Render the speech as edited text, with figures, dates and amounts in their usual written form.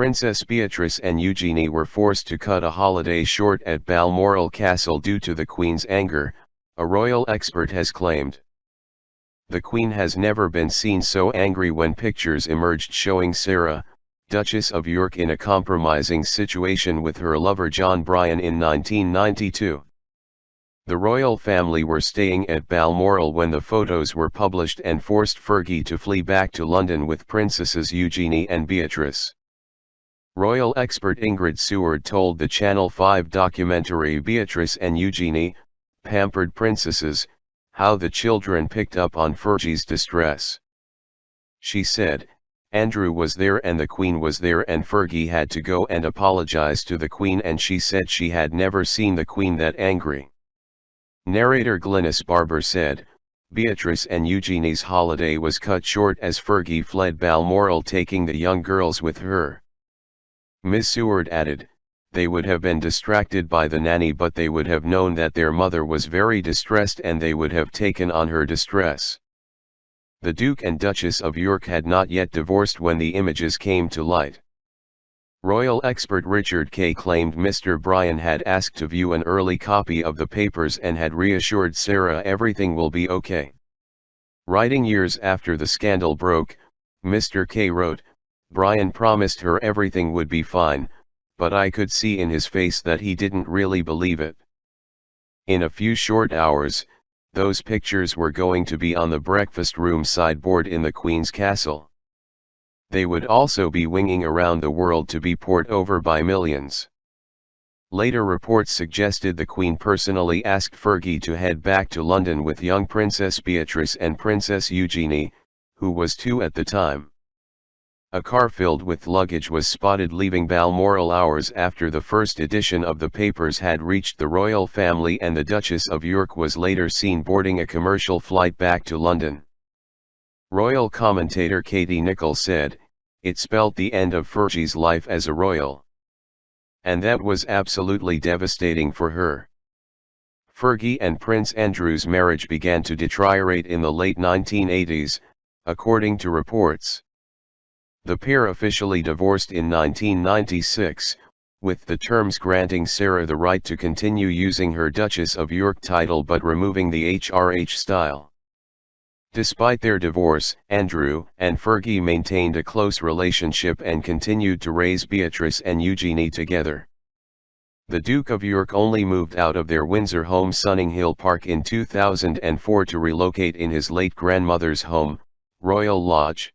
Princess Beatrice and Eugenie were forced to cut a holiday short at Balmoral Castle due to the Queen's anger, a royal expert has claimed. The Queen has never been seen so angry when pictures emerged showing Sarah, Duchess of York, in a compromising situation with her lover John Bryan in 1992. The royal family were staying at Balmoral when the photos were published and forced Fergie to flee back to London with Princesses Eugenie and Beatrice. Royal expert Ingrid Seward told the Channel 5 documentary Beatrice and Eugenie, Pampered Princesses, how the children picked up on Fergie's distress. She said, "Andrew was there and the Queen was there and Fergie had to go and apologize to the Queen, and she said she had never seen the Queen that angry." Narrator Glynis Barber said, Beatrice and Eugenie's holiday was cut short as Fergie fled Balmoral, taking the young girls with her. Ms. Seward added, "They would have been distracted by the nanny, but they would have known that their mother was very distressed and they would have taken on her distress." The Duke and Duchess of York had not yet divorced when the images came to light. Royal expert Richard Kay claimed Mr. Bryan had asked to view an early copy of the papers and had reassured Sarah everything will be okay. Writing years after the scandal broke, Mr. Kay wrote, "Bryan promised her everything would be fine, but I could see in his face that he didn't really believe it." In a few short hours, those pictures were going to be on the breakfast room sideboard in the Queen's castle. They would also be winging around the world to be pored over by millions. Later reports suggested the Queen personally asked Fergie to head back to London with young Princess Beatrice and Princess Eugenie, who was 2 at the time. A car filled with luggage was spotted leaving Balmoral hours after the first edition of the papers had reached the royal family, and the Duchess of York was later seen boarding a commercial flight back to London. Royal commentator Katie Nicholl said, "It spelt the end of Fergie's life as a royal. And that was absolutely devastating for her." Fergie and Prince Andrew's marriage began to deteriorate in the late 1980s, according to reports. The pair officially divorced in 1996, with the terms granting Sarah the right to continue using her Duchess of York title but removing the HRH style. Despite their divorce, Andrew and Fergie maintained a close relationship and continued to raise Beatrice and Eugenie together. The Duke of York only moved out of their Windsor home Sunninghill Park in 2004 to relocate in his late grandmother's home, Royal Lodge.